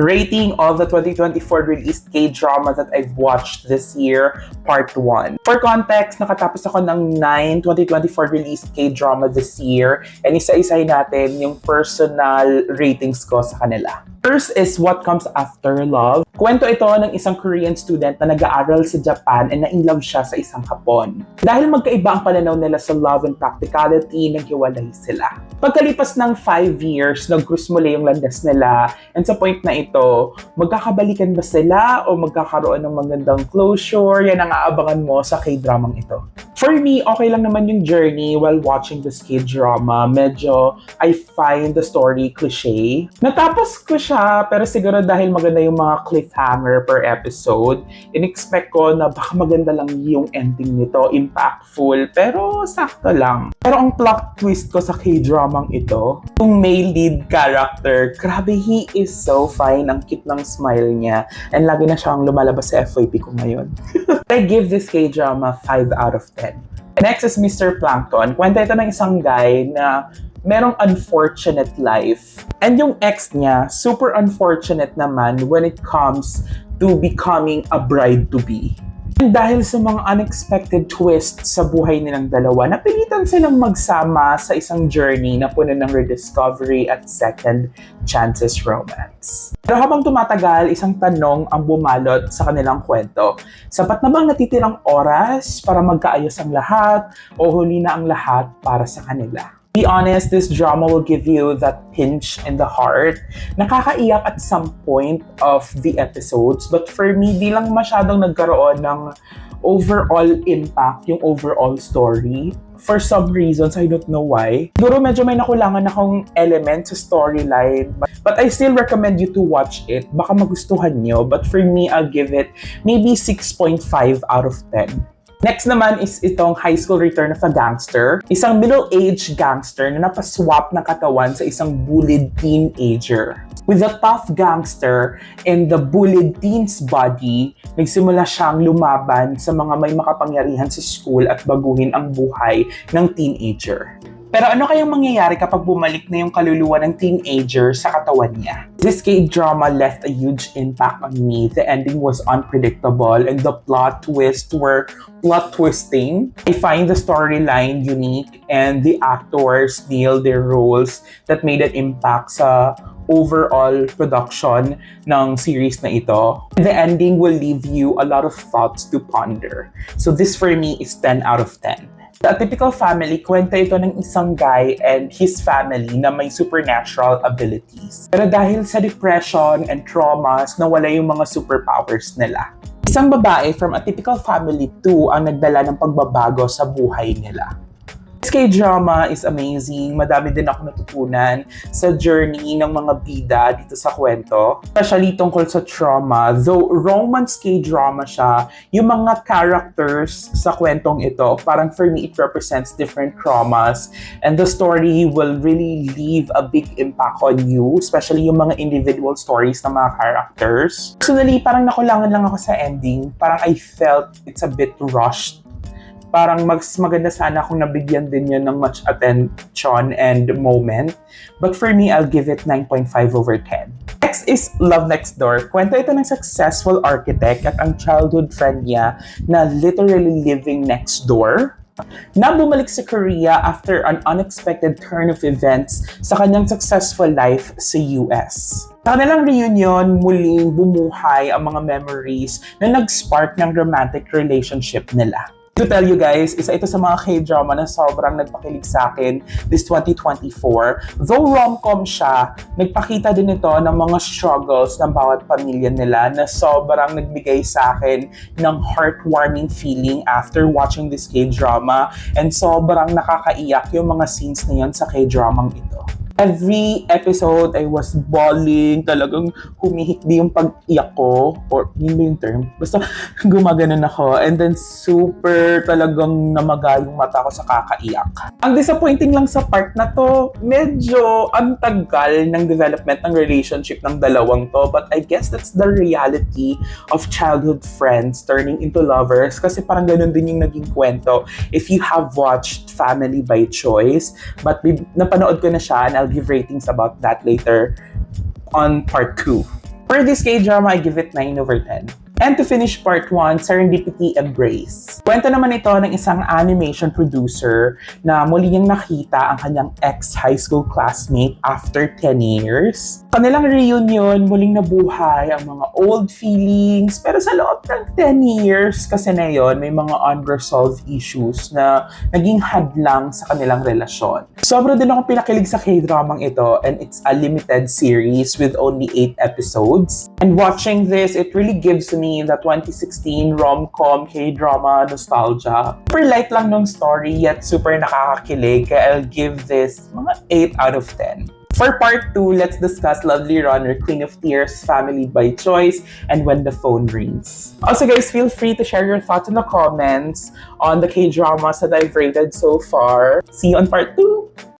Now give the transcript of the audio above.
Rating all the 2024 released K-drama that I've watched this year, Part 1. For context, nakatapos ako ng 9 2024 released K-drama this year, and isa-isahin natin yung personal ratings ko sa kanila. First is What Comes After Love. Kwento ito ng isang Korean student na nag-aaral sa Japan and na-in-love siya sa isang Hapon. Dahil magkaiba ang pananaw nila sa love and practicality, naghiwalay sila. Pagkalipas ng 5 years, nag-cruise muli yung landas nila, and sa point na ito, magkakabalikan ba sila o magkakaroon ng magandang closure? Yan ang aabangan mo sa K-dramang ito. For me, okay lang naman yung journey while watching this K-drama. Medyo, I find the story cliche. Natapos ko siya, pero siguro dahil maganda yung mga cliffhanger per episode, in-expect ko na baka maganda lang yung ending nito, impactful, pero sakto lang. Pero ang plot twist ko sa K-dramang ito, yung male lead character, grabe, he is so fine. Ang cute ng smile niya. And lagi na siyang lumalabas sa FYP ko ngayon. I give this K-drama 5 out of 10. Next is Mr. Plankton. Kwento ito ng isang guy na merong unfortunate life. And yung ex niya, super unfortunate naman when it comes to becoming a bride-to-be. And dahil sa mga unexpected twists sa buhay nilang dalawa, napilitan silang magsama sa isang journey na puno ng rediscovery at second chances romance. Pero habang tumatagal, isang tanong ang bumalot sa kanilang kwento. Sapat na bang natitirang oras para magkaayos ang lahat o huli na ang lahat para sa kanila? Be honest, this drama will give you that pinch in the heart. Nakakaiyak at some point of the episodes, but for me, di lang masyadong nagkaroon ng overall impact yung overall story. For some reasons, I don't know why. Siguro medyo may nakulangan akong element sa storyline, but I still recommend you to watch it. Baka magustuhan nyo, but for me, I'll give it maybe 6.5 out of 10. Next naman is itong High School Return of a Gangster. Isang middle-aged gangster na napaswap ng katawan sa isang bullied teenager. With the tough gangster and the bullied teen's body, nagsimula siyang lumaban sa mga may makapangyarihan sa school at baguhin ang buhay ng teenager. Pero ano kayang mangyayari kapag bumalik na yung kaluluwa ng teenager sa katawan niya? This K-drama left a huge impact on me. The ending was unpredictable and the plot twists were plot twisting. I find the storyline unique and the actors nailed their roles that made an impact sa overall production ng series na ito. The ending will leave you a lot of thoughts to ponder. So this for me is 10 out of 10. The Atypical Family, kwento ito ng isang guy and his family na may supernatural abilities. Pero dahil sa depression and traumas, nawala yung mga superpowers nila. Isang babae from Atypical Family 2 ang nagdala ng pagbabago sa buhay nila. This K-drama is amazing. Madami din ako natutunan sa journey ng mga bida dito sa kwento. Especially tungkol sa trauma. Though romance K-drama siya, yung mga characters sa kwentong ito, parang for me, it represents different traumas. And the story will really leave a big impact on you, especially yung mga individual stories ng mga characters. Personally, parang nakulangan lang ako sa ending. Parang I felt it's a bit rushed. Parang maganda sana kung nabigyan din yun ng much attention and moment. But for me, I'll give it 9.5 over 10. Next is Love Next Door. Kwento ito ng successful architect at ang childhood friend niya na literally living next door na bumalik sa Korea after an unexpected turn of events sa kanyang successful life sa US. Sa kanilang reunion, muling bumuhay ang mga memories na nag-spark ng romantic relationship nila. To tell you guys, isa ito sa mga K-drama na sobrang nagpakilig sa akin this 2024. Though rom-com siya, nagpakita din ito ng mga struggles ng bawat pamilya nila na sobrang nagbigay sa akin ng heartwarming feeling after watching this K-drama, and sobrang nakakaiyak yung mga scenes na yun sa K-dramang ito. Every episode, I was bawling, talagang humihikbi yung pag-iyak ko, or yun ba yung term? Basta gumaganon ako, and then super talagang namaga yung mata ko sa kakaiyak. Ang disappointing lang sa part na to, medyo ang tagal ng development ng relationship ng dalawang to, but I guess that's the reality of childhood friends turning into lovers, kasi parang ganun din yung naging kwento. If you have watched Family by Choice, but napanood ko na siya, and I'll give ratings about that later on part 2. For this K-drama, I give it 9 over 10. And to finish part 1, Serendipity Embrace. Kwento naman ito ng isang animation producer na muli niyang nakita ang kanyang ex-high school classmate after 10 years. Kanilang reunion, muling nabuhay ang mga old feelings, pero sa loob ng 10 years, kasi na yun, may mga unresolved issues na naging hadlang sa kanilang relasyon. Sobra din ako pinakilig sa K-dramang ito, and it's a limited series with only 8 episodes. And watching this, it really gives me the 2016 rom-com K-drama nostalgia. Super light lang nung story, yet super nakakakilig, kaya I'll give this mga 8 out of 10. For part 2, let's discuss Lovely Runner, Queen of Tears, Family by Choice, and When the Phone Rings. Also guys, feel free to share your thoughts in the comments on the K-dramas that I've rated so far. See you on part 2!